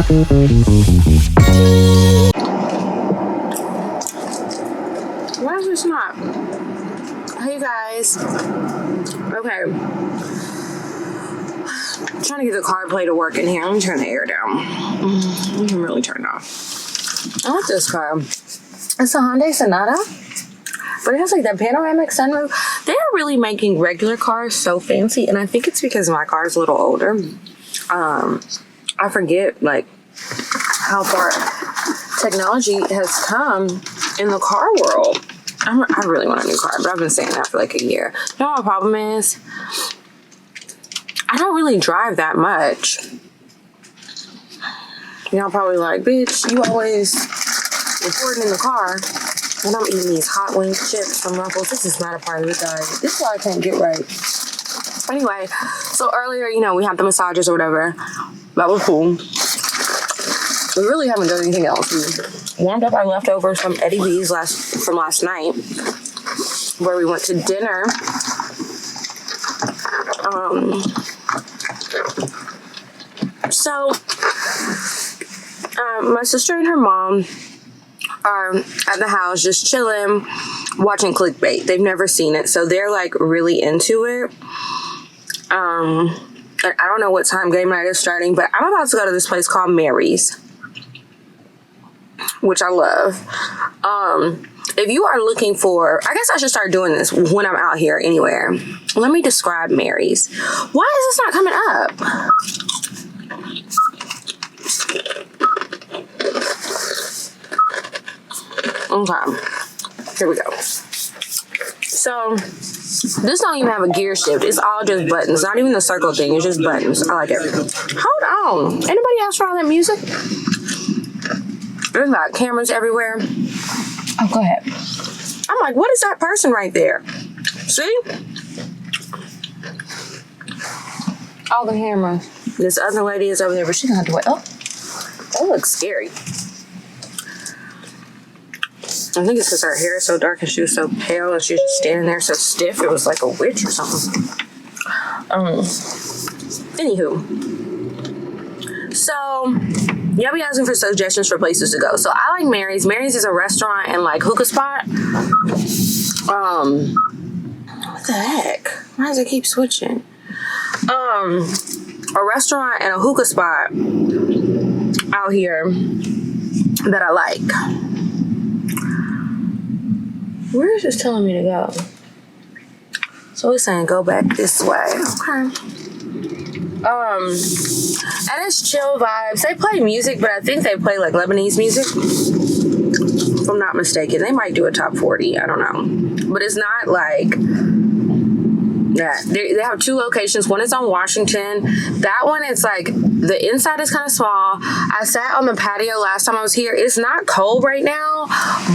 Why is this not? Hey guys. Okay. I'm trying to get the CarPlay to work in here. Let me turn the air down. You can really turn it off. I like this car. It's a Hyundai Sonata. But it has like that panoramic sunroof. They're really making regular cars so fancy. And I think it's because my car is a little older. I forget like how far technology has come in the car world. I really want a new car, but I've been saying that for like a year. You know what my problem is? I don't really drive that much. Y'all probably like, bitch, you always recording in the car when I'm eating these hot wing chips from Ruffles. This is not a part of the diet. This is why I can't get right. Anyway, so earlier, you know, we had the massages or whatever. That was cool. We really haven't done anything else. We warmed up our leftovers from Eddie V's from last night, where we went to dinner. So my sister and her mom are at the house just chilling, watching Clickbait. They've never seen it, so they're like really into it. And I don't know what time game night is starting, but I'm about to go to this place called Mary's, which I love. If you are looking for, I guess I should start doing this when I'm out here anywhere. Let me describe Mary's. Why is this not coming up? Okay, here we go. So this don't even have a gear shift. It's all just buttons. Not even the circle thing. It's just buttons. I like it. Hold on. Anybody else for all that music? There's like cameras everywhere. Oh, go ahead. I'm like, what is that person right there? See? All the cameras. This other lady is over there, but she's gonna have to wait. Oh, that looks scary. I think it's because her hair is so dark and she was so pale and she was just standing there so stiff. It was like a witch or something. Anywho. So, y'all be asking for suggestions for places to go. So, I like Mary's. Mary's is a restaurant and like hookah spot. What the heck? Why does it keep switching? A restaurant and a hookah spot out here that I like. Where is this telling me to go? So it's saying go back this way. Okay. And it's chill vibes. They play music, but I think they play like Lebanese music. If I'm not mistaken. They might do a top 40. I don't know. But it's not like that. They have two locations. One is on Washington. That one, it's like the inside is kind of small. I sat on the patio last time I was here. It's not cold right now,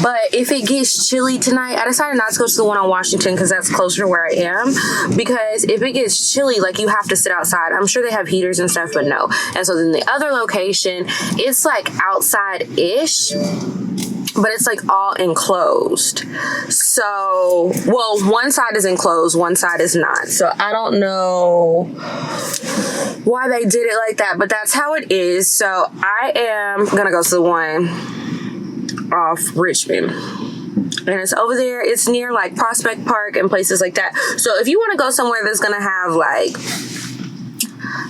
but if it gets chilly tonight, I decided not to go to the one on Washington because that's closer to where I am. Because if it gets chilly, like you have to sit outside. I'm sure they have heaters and stuff, but no. And so then the other location, it's like outside-ish, but it's like all enclosed. So, well, one side is enclosed, one side is not. So I don't know why they did it like that, but that's how it is. So I am gonna go to the one off Richmond. And it's over there. It's near like Prospect Park and places like that. So if you want to go somewhere that's gonna have like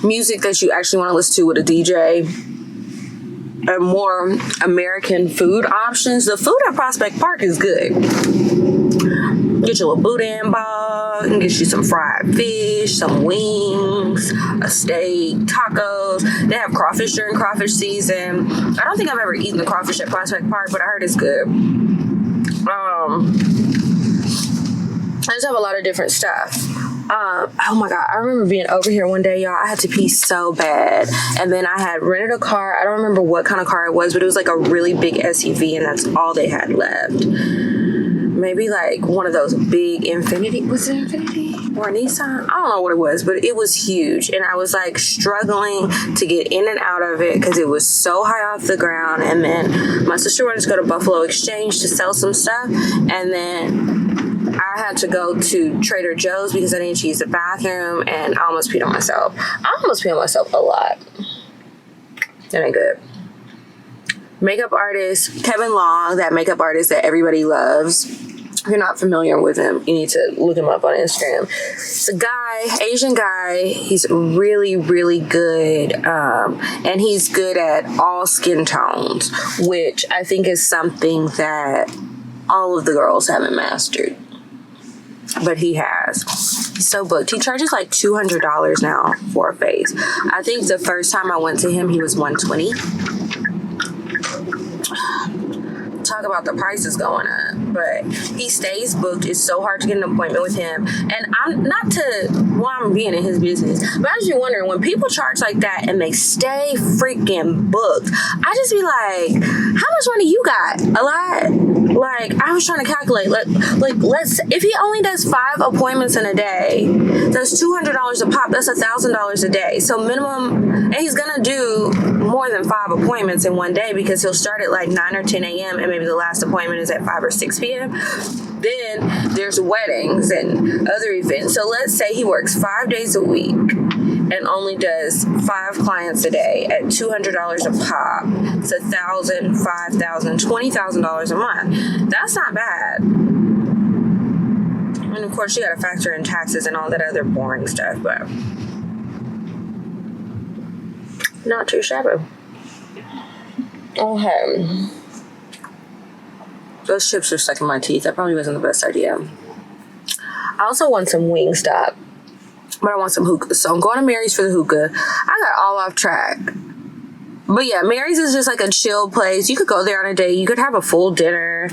music that you actually want to listen to with a DJ, and more American food options, the food at Prospect Park is good. Get you a little boudin ball, and get you some fried fish, some wings, a steak, tacos. They have crawfish during crawfish season. I don't think I've ever eaten the crawfish at Prospect Park, but I heard it's good. I just have a lot of different stuff. Oh my God, I remember being over here one day, y'all. I had to pee so bad. And then I had rented a car. I don't remember what kind of car it was, but it was like a really big SUV, and that's all they had left. Maybe like one of those big Infiniti. Was it Infiniti? Or a Nissan? I don't know what it was, but it was huge. And I was like struggling to get in and out of it because it was so high off the ground. And then my sister wanted to go to Buffalo Exchange to sell some stuff. And then I had to go to Trader Joe's because I needed to use the bathroom, and I almost peed on myself. I almost pee on myself a lot. That ain't good. makeup artist Kevin Long, that makeup artist that everybody loves. If you're not familiar with him, you need to look him up on Instagram. It's a guy, Asian guy. He's really, really good. And he's good at all skin tones, which I think is something that all of the girls haven't mastered. But he has. He's so booked. He charges like $200 now for a face. I think the first time I went to him, he was $120. Talk about the prices going up, but he stays booked. It's so hard to get an appointment with him. And I'm being in his business, but I was just wondering, when people charge like that and they stay freaking booked, I just be like, how much money you got? A lot. Like, I was trying to calculate, if he only does 5 appointments in a day, that's $200 a pop. That's $1,000 a day. So minimum, and he's gonna do more than 5 appointments in one day, because he'll start at like 9 or 10 a.m. and maybe the last appointment is at 5 or 6 p.m. Then there's weddings and other events. So let's say he works 5 days a week and only does 5 clients a day at $200 a pop. It's $1,000, $5,000, $20,000 a month. That's not bad. And of course, you got to factor in taxes and all that other boring stuff, but not too shabby. Okay. Those chips are stuck in my teeth. That probably wasn't the best idea. I also want some Wingstop, but I want some hookah. So I'm going to Mary's for the hookah. I got all off track. But yeah, Mary's is just like a chill place. You could go there on a date. You could have a full dinner.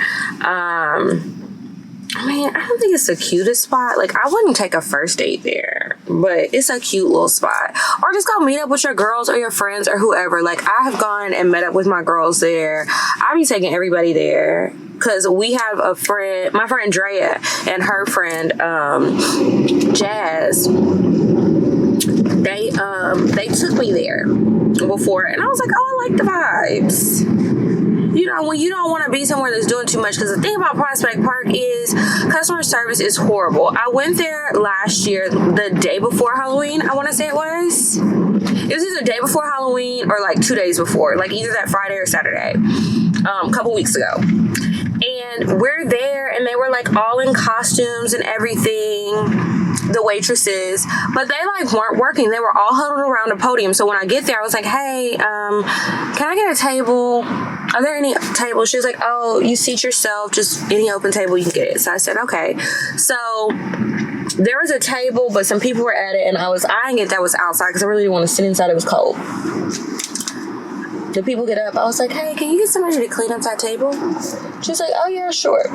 I don't think it's the cutest spot. Like, I wouldn't take a first date there, but it's a cute little spot. Or just go meet up with your girls or your friends or whoever. Like, I have gone and met up with my girls there. I be taking everybody there, because we have a friend, my friend Drea and her friend Jazz. They took me there before, and I was like, oh, I like the vibes. You know, when you don't want to be somewhere that's doing too much, because the thing about Prospect Park is customer service is horrible. I went there last year, the day before Halloween, I want to say it was. It was either the day before Halloween or like 2 days before, like either that Friday or Saturday, a couple weeks ago. And we're there, and they were like all in costumes and everything, the waitresses, but they like weren't working. They were all huddled around a podium. So when I get there, I was like, hey, can I get a table? Are there any tables? She was like, oh, you seat yourself, just any open table, you can get it. So I said, okay. So there was a table, but some people were at it, and I was eyeing it that was outside, because I really didn't want to sit inside. It was cold. The people get up. I was like, hey, can you get somebody to clean up that table? She was like, oh, yeah, sure.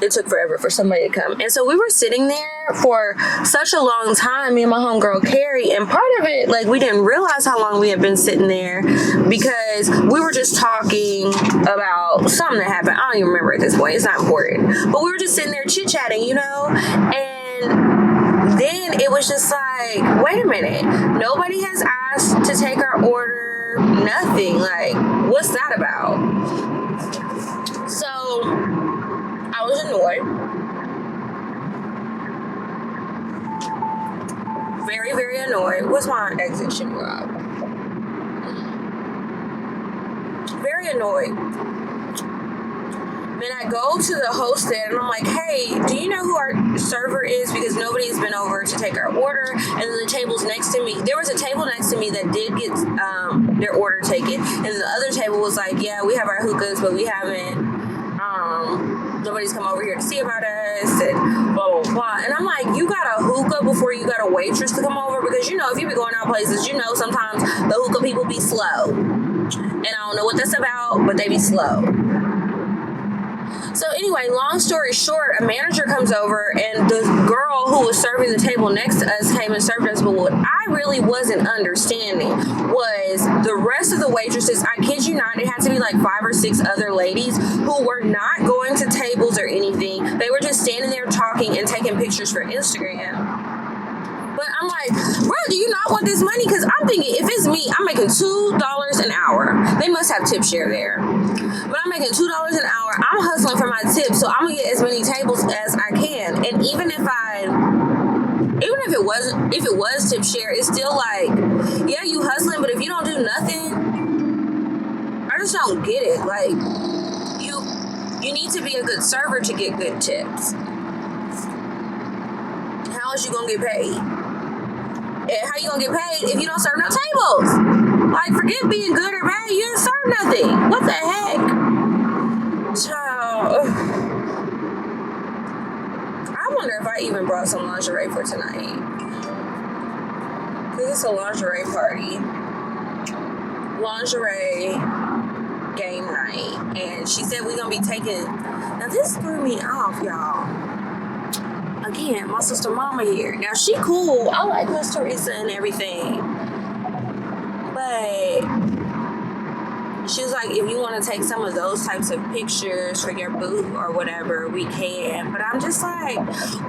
It took forever for somebody to come. And so we were sitting there for such a long time, me and my homegirl Carrie, and part of it, like, we didn't realize how long we had been sitting there, because we were just talking about something that happened. I don't even remember at this point. It's not important. But we were just sitting there chit-chatting, you know? And then it was just like, wait a minute. Nobody has asked to take our order. Nothing. Like, what's that about? So I was annoyed. Very, very annoyed. What's my exit should rob? Very annoyed. Then I go to the host there, and I'm like, hey, do you know who our server is? Because nobody's been over to take our order. And then the table's next to me. There was a table next to me that did get their order taken. And the other table was like, yeah, we have our hookahs, but we haven't, nobody's come over here to see about us, and blah, blah, blah. And I'm like, you got a hookah before you got a waitress to come over? Because, you know, if you be going out places, you know, sometimes the hookah people be slow. And I don't know what that's about, but they be slow. So anyway, long story short, a manager comes over, and the girl who was serving the table next to us came and served us. But what I really wasn't understanding was the rest of the waitresses, I kid you not, it had to be like 5 or 6 other ladies who were not going to tables or anything. They were just standing there talking and taking pictures for Instagram. But I'm like, bro, do you not want this money? Because I'm thinking, if it's me, I'm making $2 an hour. They must have tip share there. But I'm making $2 an hour. I'm hustling for my tips, so I'm going to get as many tables as I can. And even if it was tip share, it's still like, yeah, you hustling, but if you don't do nothing, I just don't get it. Like, you need to be a good server to get good tips. How is you gonna get paid? And how you gonna get paid if you don't serve no tables? Like, forget being good or bad. You didn't serve nothing. What the heck? Child. I wonder if I even brought some lingerie for tonight. Because it's a lingerie party. Lingerie game night. And she said we're going to be taking... Now, this threw me off, y'all. Again, my sister mama here. Now, she cool. I like Miss Teresa and everything. But she was like, if you want to take some of those types of pictures for your booth or whatever, we can. But I'm just like,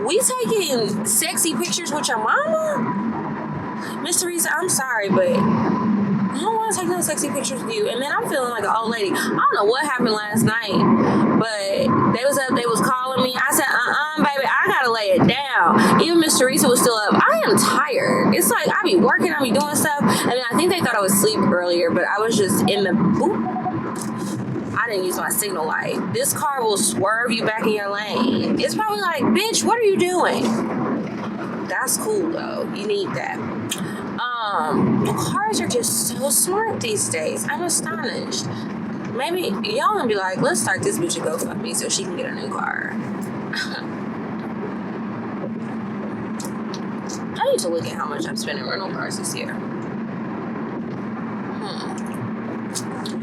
we taking sexy pictures with your mama? Miss Teresa, I'm sorry, but I don't want to take no sexy pictures with you. And then I'm feeling like an old lady. I don't know what happened last night, but they was up, they was calling me. I said, baby, I gotta lay it down. Even Miss Teresa was still up. I am tired. It's like I be working, I be doing stuff. And then I think they thought I was asleep earlier, but I was just in the boop. I didn't use my signal light. This car will swerve you back in your lane. It's probably like, bitch, what are you doing? That's cool though. You need that. Cars are just so smart these days. I'm astonished. Maybe y'all gonna be like, let's start this bitch a GoFundMe so she can get a new car. I need to look at how much I'm spending rental cars this year.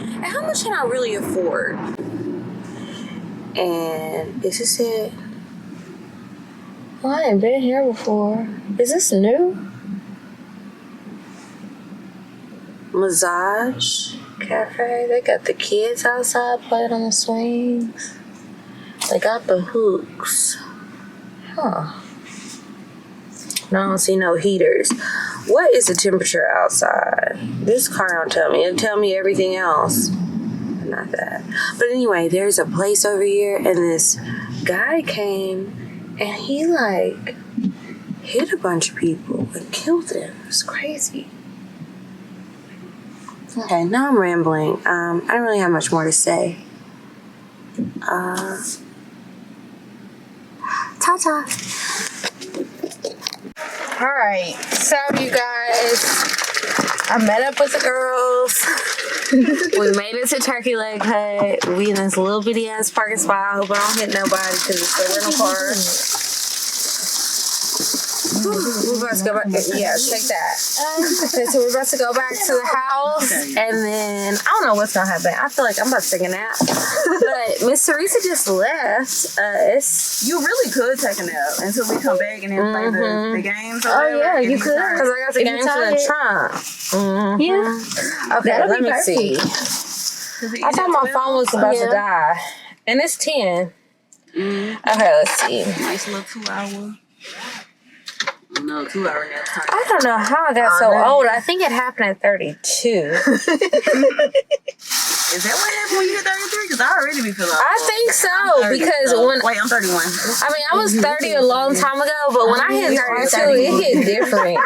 And how much can I really afford? And is this it? Well, I ain't been here before. Is this new? Massage cafe. They got the kids outside playing on the swings. They got the hooks. Huh. No, I don't see no heaters. What is the temperature outside? This car don't tell me. It'll tell me everything else. Not that. But anyway, there's a place over here, and this guy came, and he, like, hit a bunch of people and killed them. It's crazy. Okay, now I'm rambling. I don't really have much more to say. Ta-ta. Alright, so you guys, I met up with the girls. We made it to Turkey Leg Hut. We in this little bitty ass parking spot. I hope I don't hit nobody because it's a rental car. We're about to go back. Yeah, check that. Okay, so we're about to go back to the house, and then I don't know what's gonna happen. I feel like I'm about to take a nap. But Miss Teresa just left us. You really could take a nap until we come back and then play the games. Or whatever, yeah, you could. Because I got the games in the trunk. Yeah. Okay, let me see. I thought my phone was about to die, and it's 10. Okay, let's see. Nice little 2 hour. No, 2 hour nap time. I don't know how I got so old. I think it happened at 32. Is that what happened when you hit 33? Because I already be feeling old. I think so. Because when... Wait, I'm 31. I mean, I was 30 a long time ago, but when I hit 32, it hit different.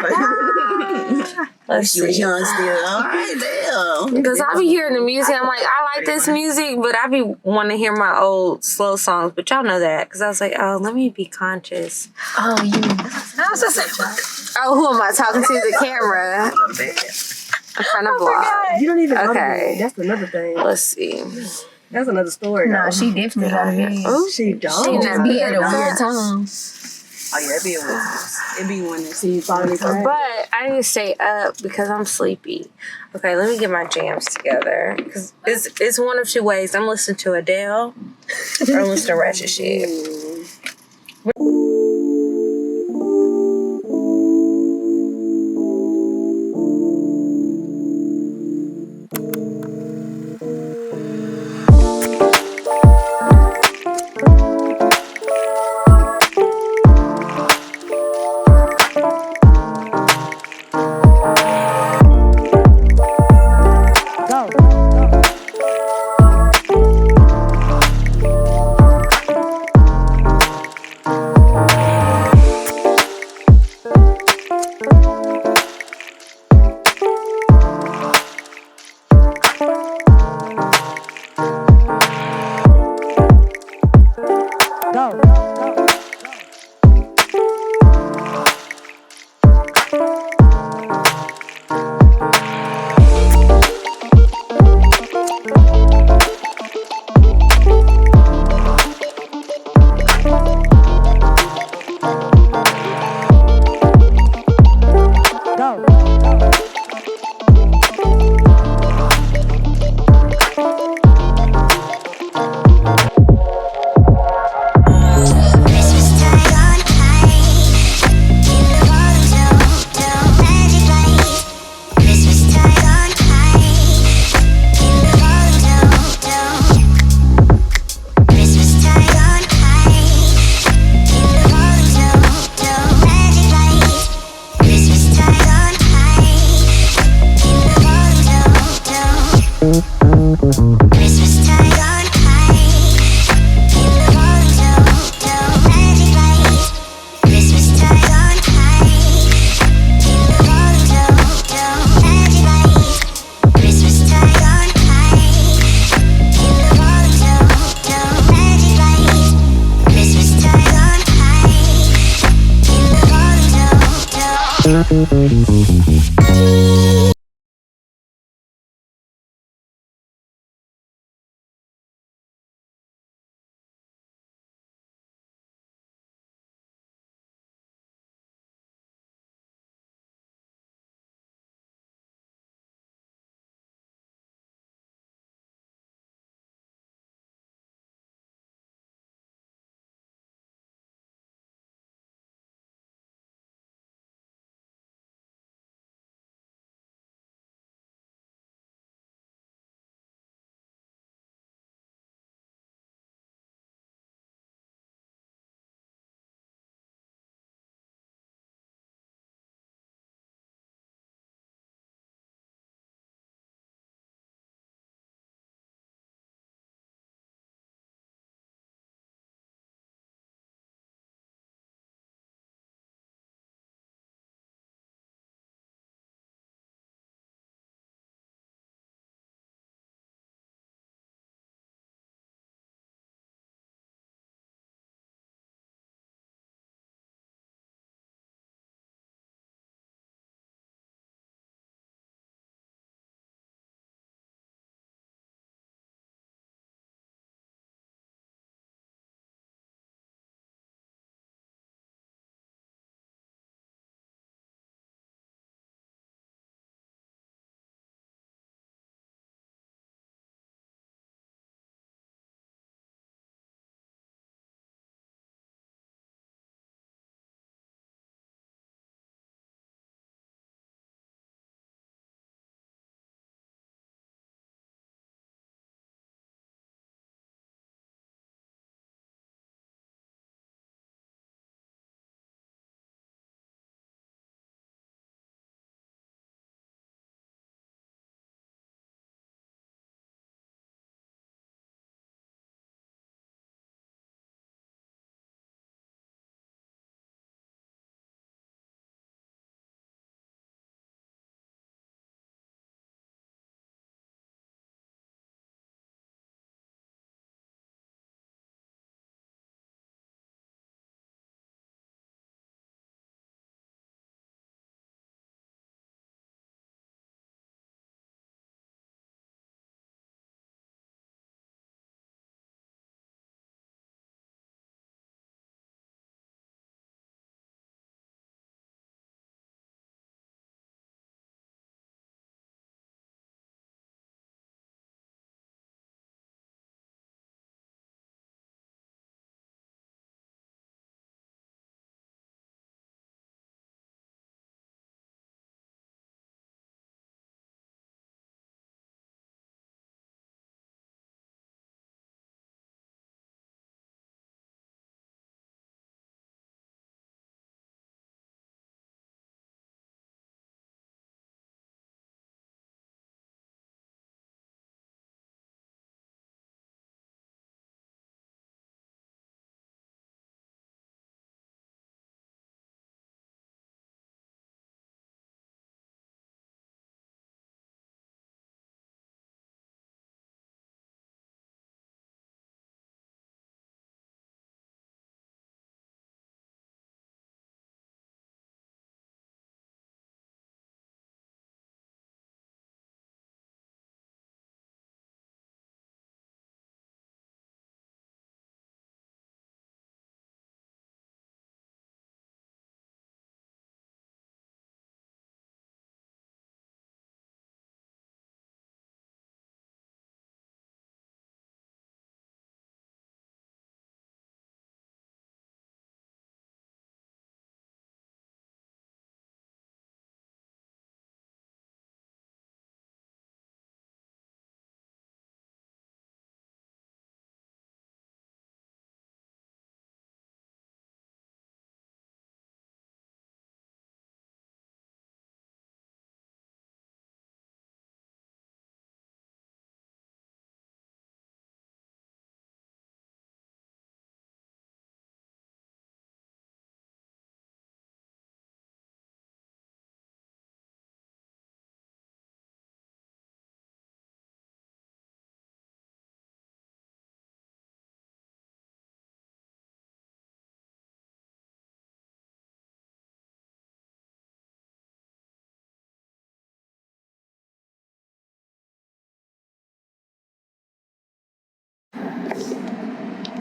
Let's see. You was young still. All right, damn. Because I be hearing the music. I'm like, I like this music, but I be wanting to hear my old slow songs. But y'all know that. Because I was like, oh, let me be conscious. Oh, you... Oh, who am I talking to? The camera. I'm trying to vlog. You don't even know. Okay. That's another thing. Let's see. That's another story. No, she definitely got a bed. Oh, she don't. She just be at a weird time. Oh, yeah, it be when they see you finally come. But I need to stay up because I'm sleepy. Okay, let me get my jams together. Because it's one of two ways. I'm listening to Adele or I'm listening to Ratchet Shit. Bye.